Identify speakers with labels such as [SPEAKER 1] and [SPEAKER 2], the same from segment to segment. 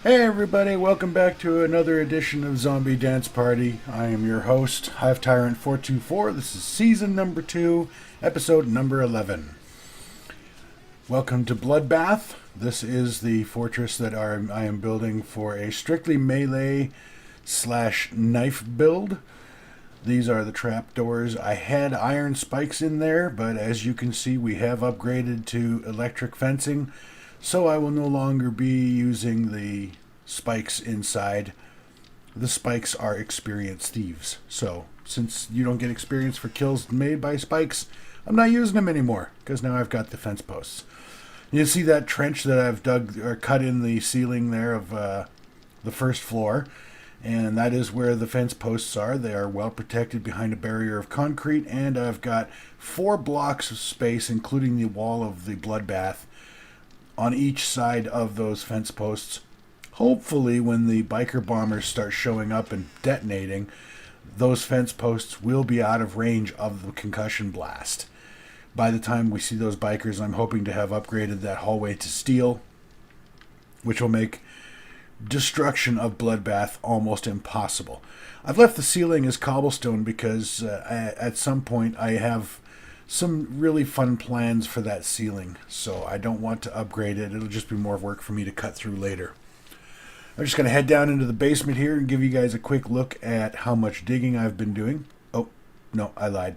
[SPEAKER 1] Hey everybody, welcome back to another edition of Zombie Dance Party. I am your host, Hive Tyrant 424. This is season number 2, episode number 11. Welcome to Bloodbath. This is the fortress that I am building for a strictly melee slash knife build. These are the trapdoors. I had iron spikes in there, but as you can see, we have upgraded to electric fencing. So I will no longer be using the spikes inside. The spikes are experienced thieves. So since you don't get experience for kills made by spikes, I'm not using them anymore because now I've got the fence posts. You see that trench that I've dug or cut in the ceiling there of the first floor, and that is where the fence posts are. They are well protected behind a barrier of concrete, and I've got 4 blocks of space, including the wall of the bloodbath, on each side of those fence posts. Hopefully, when the biker bombers start showing up and detonating, those fence posts will be out of range of the concussion blast. By the time we see those bikers, I'm hoping to have upgraded that hallway to steel, which will make destruction of Bloodbath almost impossible. I've left the ceiling as cobblestone because at some point I have some really fun plans for that ceiling, so I don't want to upgrade it. It'll just be more work for me to cut through later. I'm just going to head down into the basement here and give you guys a quick look at how much digging I've been doing. Oh, no, I lied.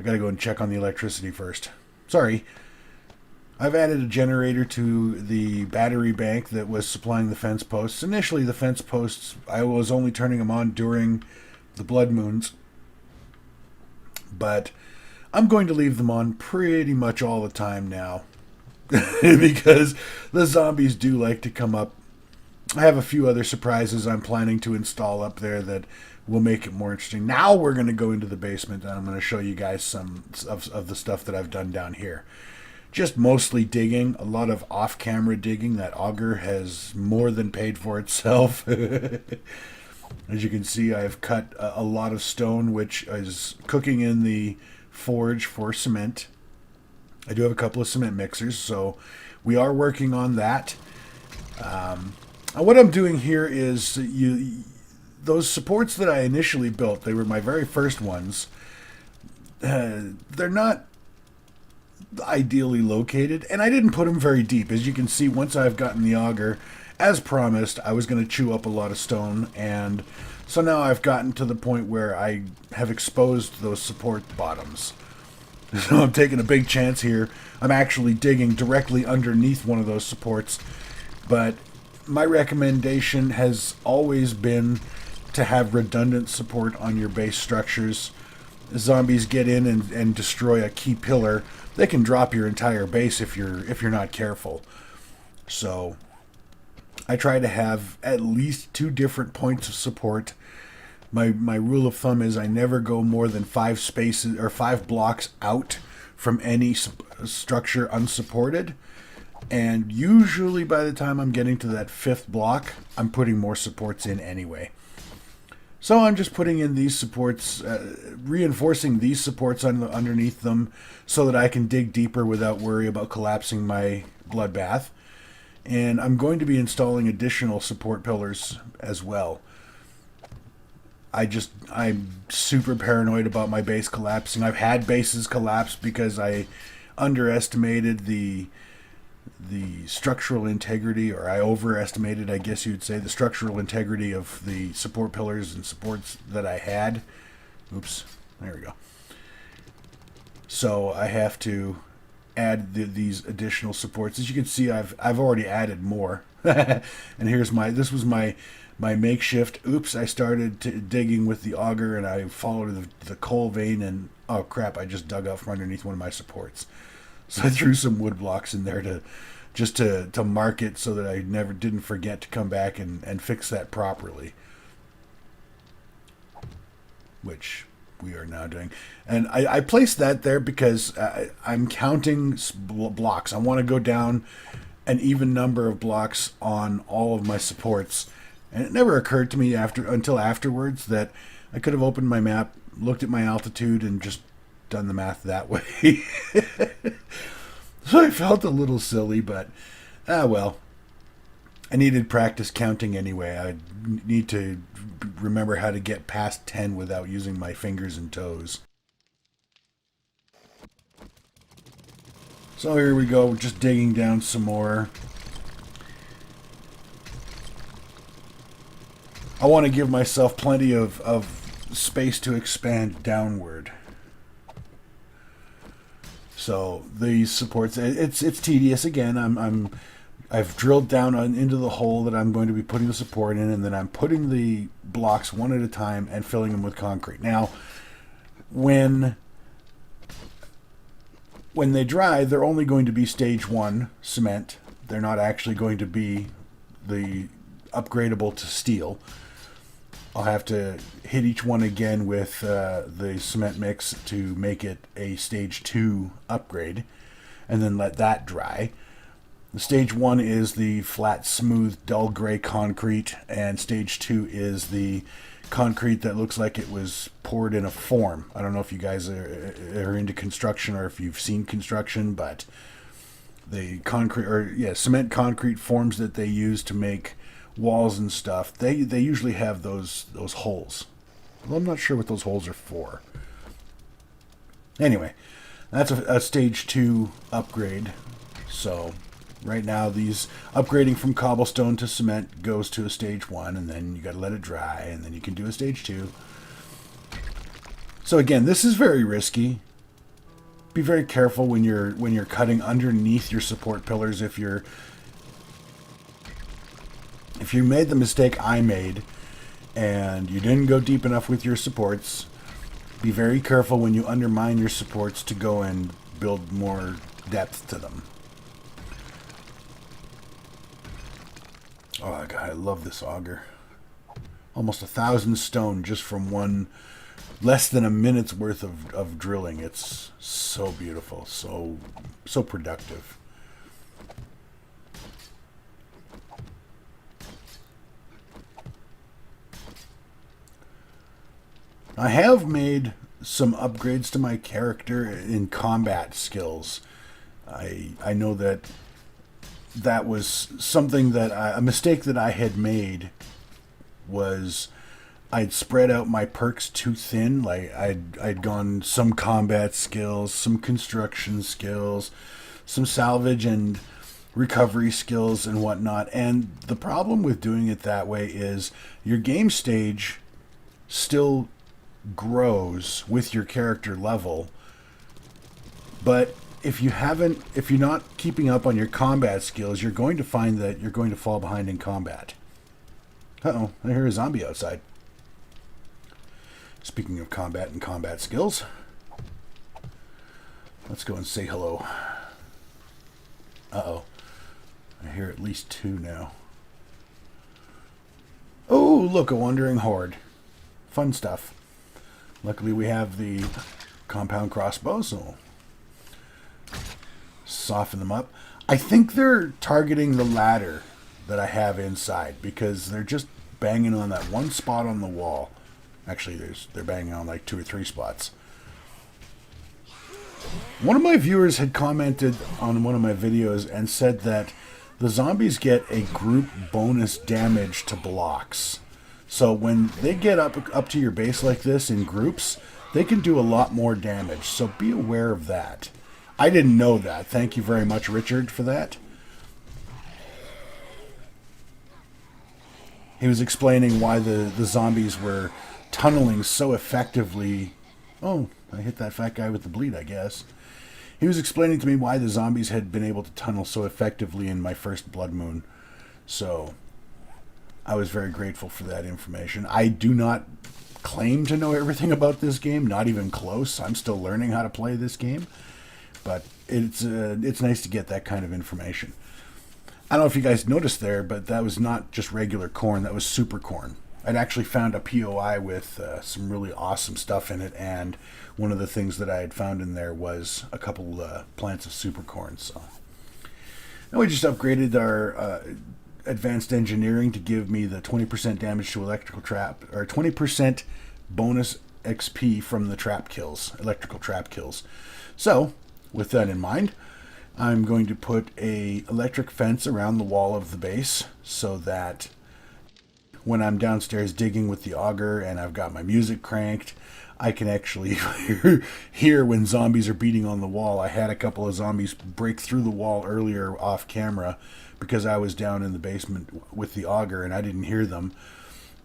[SPEAKER 1] I got to go and check on the electricity first. Sorry. I've added a generator to the battery bank that was supplying the fence posts. Initially, the fence posts, I was only turning them on during the blood moons, but I'm going to leave them on pretty much all the time now because the zombies do like to come up. I have a few other surprises I'm planning to install up there that will make it more interesting. Now we're going to go into the basement, and I'm going to show you guys some of the stuff that I've done down here. Just mostly digging, a lot of off-camera digging. That auger has more than paid for itself. As you can see, I've cut a lot of stone, which is cooking in the forge for cement. I do have a couple of cement mixers, so we are working on that. What I'm doing here is those supports that I initially built, they were my very first ones. They're not ideally located, and I didn't put them very deep. As you can see, once I've gotten the auger, as promised, I was going to chew up a lot of stone, and so now I've gotten to the point where I have exposed those support bottoms. So I'm taking a big chance here. I'm actually digging directly underneath one of those supports, but my recommendation has always been to have redundant support on your base structures. Zombies get in and destroy a key pillar. They can drop your entire base if you're not careful. So I try to have at least 2 different points of support. My rule of thumb is I never go more than 5 spaces or 5 blocks out from any structure unsupported. And usually by the time I'm getting to that 5th block, I'm putting more supports in anyway. So I'm just putting in these supports, reinforcing these supports underneath them so that I can dig deeper without worry about collapsing my bloodbath. And I'm going to be installing additional support pillars as well. I'm super paranoid about my base collapsing. I've had bases collapse because I underestimated the structural integrity, or I overestimated, I guess you'd say, the structural integrity of the support pillars and supports that I had. Oops, there we go. So I have to add these additional supports. As you can see, I've already added more. And this was my makeshift. Oops, I started digging with the auger and I followed the coal vein, and oh crap, I just dug out from underneath one of my supports. So I threw some wood blocks in there to mark it so that I didn't forget to come back and fix that properly, which we are now doing. And I placed that there because I'm counting blocks. I want to go down an even number of blocks on all of my supports. And it never occurred to me until afterwards that I could have opened my map, looked at my altitude, and just done the math that way. So I felt a little silly, but well. I needed practice counting anyway. I need to remember how to get past 10 without using my fingers and toes. So here we go, just digging down some more. I want to give myself plenty of space to expand downward. So these supports, it's tedious. Again, I've drilled down into the hole that I'm going to be putting the support in, and then I'm putting the blocks one at a time and filling them with concrete. Now, when they dry, they're only going to be stage 1 cement. They're not actually going to be the upgradable to steel. I'll have to hit each one again with the cement mix to make it a stage 2 upgrade, and then let that dry. The stage 1 is the flat, smooth, dull gray concrete, and stage 2 is the concrete that looks like it was poured in a form. I don't know if you guys are into construction or if you've seen construction, but the cement concrete forms that they use to make walls and stuff, they usually have those holes. Well, I'm not sure what those holes are for. Anyway, that's a stage 2 upgrade. So right now, these upgrading from cobblestone to cement goes to a stage 1, and then you got to let it dry, and then you can do a stage 2. So again, this is very risky. Be very careful when you're cutting underneath your support pillars. If you made the mistake I made and you didn't go deep enough with your supports, be very careful when you undermine your supports to go and build more depth to them. Oh God, I love this auger. Almost 1,000 stone just from one, less than a minute's worth of drilling. It's so beautiful, so productive. I have made some upgrades to my character in combat skills. I know that was something that a mistake that I had made was I'd spread out my perks too thin. Like I'd gone some combat skills, some construction skills, some salvage and recovery skills and whatnot. And the problem with doing it that way is your game stage still grows with your character level, but if you're not keeping up on your combat skills, you're going to find that you're going to fall behind in combat. Uh-oh, I hear a zombie outside. Speaking of combat and combat skills, let's go and say hello. Uh-oh, I hear at least 2 now. Oh, look, a wandering horde. Fun stuff. Luckily, we have the compound crossbow, so soften them up. I think they're targeting the ladder that I have inside because they're just banging on that one spot on the wall. Actually, they're banging on like 2 or 3 spots. One of my viewers had commented on one of my videos and said that the zombies get a group bonus damage to blocks. So when they get up to your base like this in groups, they can do a lot more damage. So be aware of that. I didn't know that. Thank you very much, Richard, for that. He was explaining why the zombies were tunneling so effectively. Oh, I hit that fat guy with the bleed, I guess. He was explaining to me why the zombies had been able to tunnel so effectively in my first Blood Moon. So I was very grateful for that information. I do not claim to know everything about this game, not even close. I'm still learning how to play this game, but it's nice to get that kind of information. I don't know if you guys noticed there, but that was not just regular corn, that was super corn. I'd actually found a POI with some really awesome stuff in it, and one of the things that I had found in there was a couple plants of super corn. So now we just upgraded our advanced engineering to give me the 20% damage to electrical trap, or 20% bonus XP from the trap kills, electrical trap kills. So with that in mind, I'm going to put a electric fence around the wall of the base so that when I'm downstairs digging with the auger and I've got my music cranked, I can actually hear when zombies are beating on the wall. I had a couple of zombies break through the wall earlier off camera because I was down in the basement with the auger and I didn't hear them.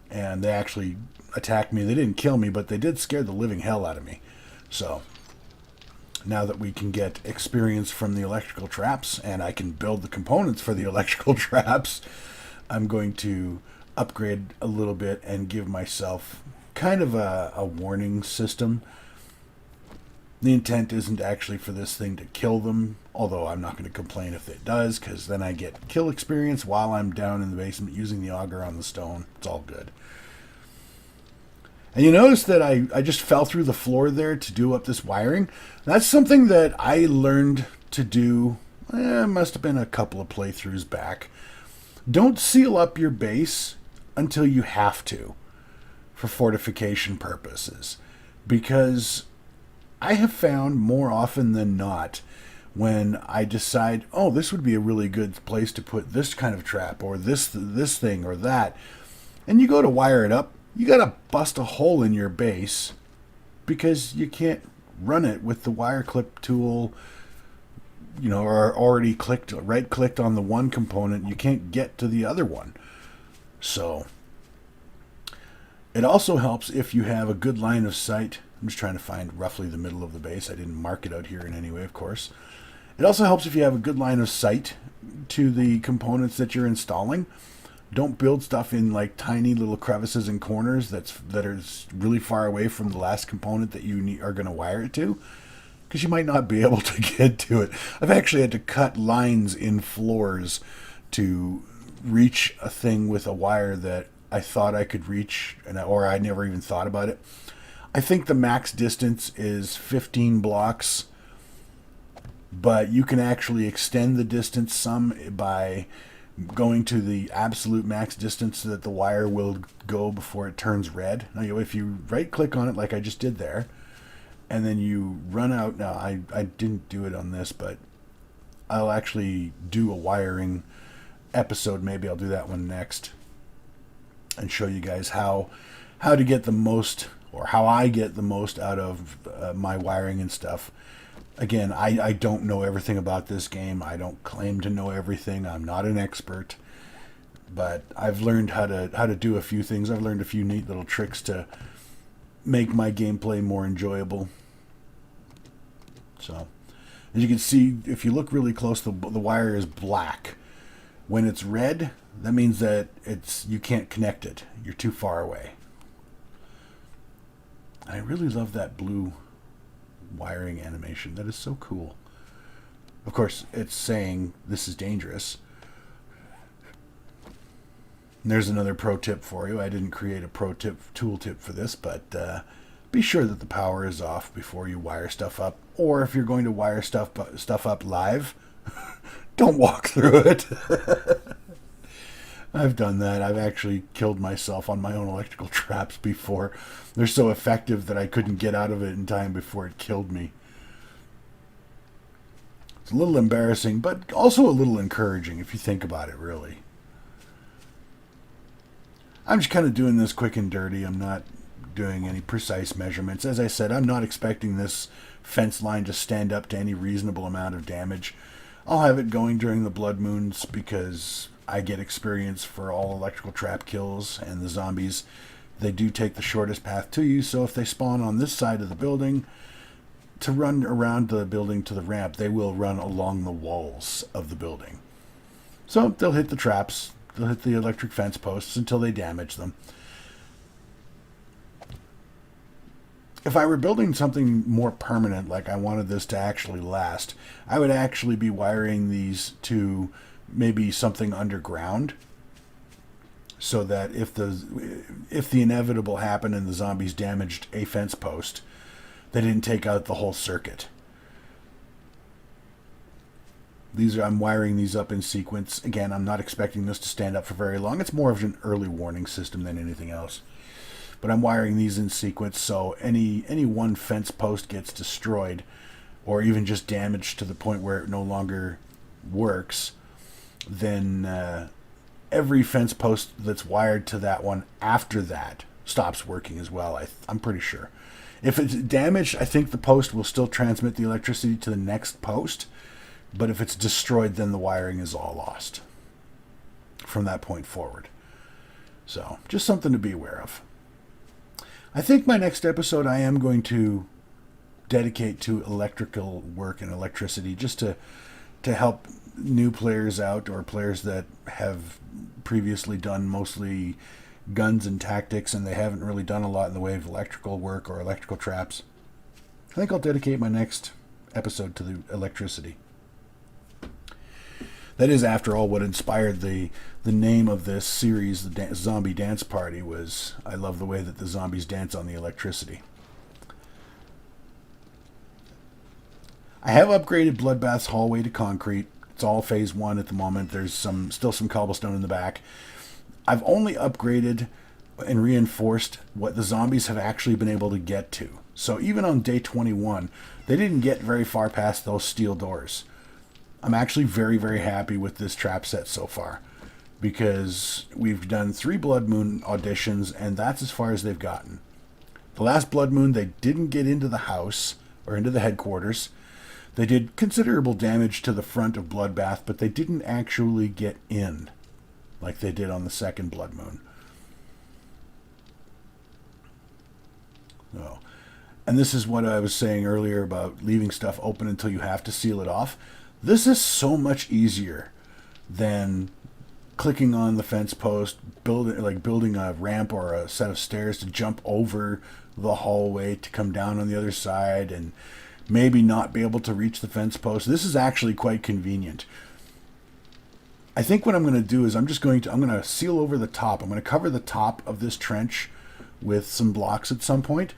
[SPEAKER 1] And they actually attacked me. They didn't kill me, but they did scare the living hell out of me. So now that we can get experience from the electrical traps and I can build the components for the electrical traps, I'm going to upgrade a little bit and give myself kind of a warning system. The intent isn't actually for this thing to kill them, although I'm not going to complain if it does, because then I get kill experience while I'm down in the basement using the auger on the stone. It's all good. And you notice that I just fell through the floor there to do up this wiring. That's something that I learned to do, must have been a couple of playthroughs back. Don't seal up your base until you have to for fortification purposes, because I have found more often than not when I decide, oh, this would be a really good place to put this kind of trap or this thing or that, and you go to wire it up, you got to bust a hole in your base because you can't run it with the wire clip tool, or already right clicked on the one component. You can't get to the other one. So it also helps if you have a good line of sight. I'm just trying to find roughly the middle of the base. I didn't mark it out here in any way, of course. It also helps if you have a good line of sight to the components that you're installing. Don't build stuff in like tiny little crevices and corners that are really far away from the last component that you are going to wire it to, because you might not be able to get to it. I've actually had to cut lines in floors to reach a thing with a wire that I thought I could reach, or I never even thought about it. I think the max distance is 15 blocks, but you can actually extend the distance some by going to the absolute max distance that the wire will go before it turns red. Now, if you right click on it like I just did there, and then you run out. Now, I didn't do it on this, but I'll actually do a wiring episode. Maybe I'll do that one next and show you guys how to get the most, or how I get the most out of my wiring and stuff. Again, I don't know everything about this game. I don't claim to know everything. I'm not an expert, but I've learned how to do a few things. I've learned a few neat little tricks to make my gameplay more enjoyable. So, as you can see, if you look really close, the wire is black. When it's red, that means that you can't connect it. You're too far away. I really love that blue wiring animation. That is so cool. Of course, it's saying this is dangerous. And there's another pro tip for you. I didn't create a pro tip tool tip for this, but be sure that the power is off before you wire stuff up. Or if you're going to wire stuff up live, don't walk through it. I've done that. I've actually killed myself on my own electrical traps before. They're so effective that I couldn't get out of it in time before it killed me. It's a little embarrassing, but also a little encouraging if you think about it, really. I'm just kind of doing this quick and dirty. I'm not doing any precise measurements. As I said, I'm not expecting this fence line to stand up to any reasonable amount of damage. I'll have it going during the blood moons because I get experience for all electrical trap kills, and the zombies, they do take the shortest path to you. So if they spawn on this side of the building, to run around the building to the ramp, they will run along the walls of the building. So they'll hit the traps, they'll hit the electric fence posts until they damage them. If I were building something more permanent, like I wanted this to actually last, I would actually be wiring these to maybe something underground, so that if the inevitable happened and the zombies damaged a fence post, they didn't take out the whole circuit. I'm wiring these up in sequence. Again, I'm not expecting this to stand up for very long. It's more of an early warning system than anything else. But I'm wiring these in sequence, so any one fence post gets destroyed, or even just damaged to the point where it no longer works, then every fence post that's wired to that one after that stops working as well. I'm pretty sure. If it's damaged, I think the post will still transmit the electricity to the next post, but if it's destroyed, then the wiring is all lost from that point forward. So, just something to be aware of. I think my next episode I am going to dedicate to electrical work and electricity, just to help new players out, or players that have previously done mostly guns and tactics and they haven't really done a lot in the way of electrical work or electrical traps. I think I'll dedicate my next episode to the electricity. That is, after all, what inspired the name of this series, the Zombie Dance Party, was I love the way that the zombies dance on the electricity. I have upgraded Bloodbath's hallway to concrete. It's all phase 1 at the moment. There's still some cobblestone in the back. I've only upgraded and reinforced what the zombies have actually been able to get to. So even on day 21, they didn't get very far past those steel doors. I'm actually very, very happy with this trap set so far, because we've done 3 Blood Moon auditions, and that's as far as they've gotten. The last Blood Moon, they didn't get into the house or into the headquarters. They did considerable damage to the front of Bloodbath, but they didn't actually get in like they did on the second Blood Moon. So, and this is what I was saying earlier about leaving stuff open until you have to seal it off. This is so much easier than clicking on the fence post, building a ramp or a set of stairs to jump over the hallway to come down on the other side and maybe not be able to reach the fence post. This is actually quite convenient. I think what I'm going to do is I'm going to seal over the top. I'm going to cover the top of this trench with some blocks at some point.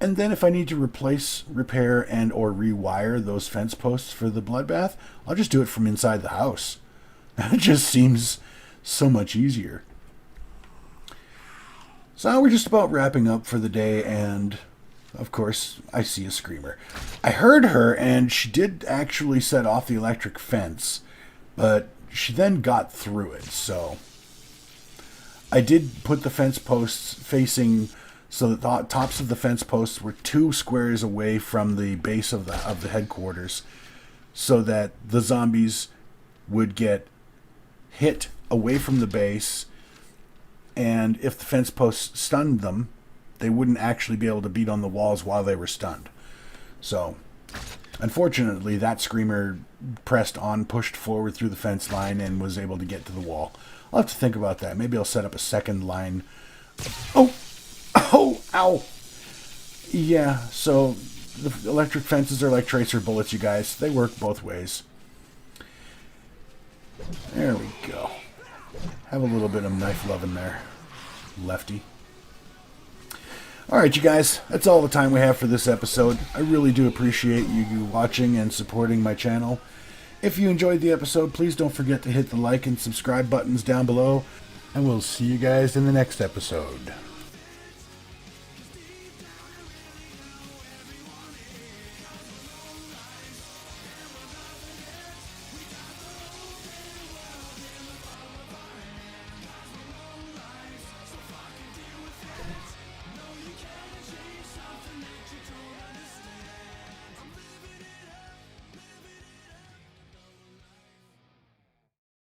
[SPEAKER 1] And then if I need to replace, repair, and or rewire those fence posts for the Bloodbath, I'll just do it from inside the house. It just seems so much easier. So we're just about wrapping up for the day, and of course I see a screamer. I heard her, and she did actually set off the electric fence, but she then got through it. So I did put the fence posts facing, so that the tops of the fence posts were 2 squares away from the base of the headquarters, so that the zombies would get hit away from the base, and if the fence posts stunned them, they wouldn't actually be able to beat on the walls while they were stunned. So, unfortunately, that screamer pressed on, pushed forward through the fence line, and was able to get to the wall. I'll have to think about that. Maybe I'll set up a second line. Oh! Oh, ow. Yeah, so the electric fences are like tracer bullets, you guys. They work both ways. There we go. Have a little bit of knife loving there, lefty. Alright, you guys, that's all the time we have for this episode. I really do appreciate you watching and supporting my channel. If you enjoyed the episode, please don't forget to hit the like and subscribe buttons down below, and we'll see you guys in the next episode.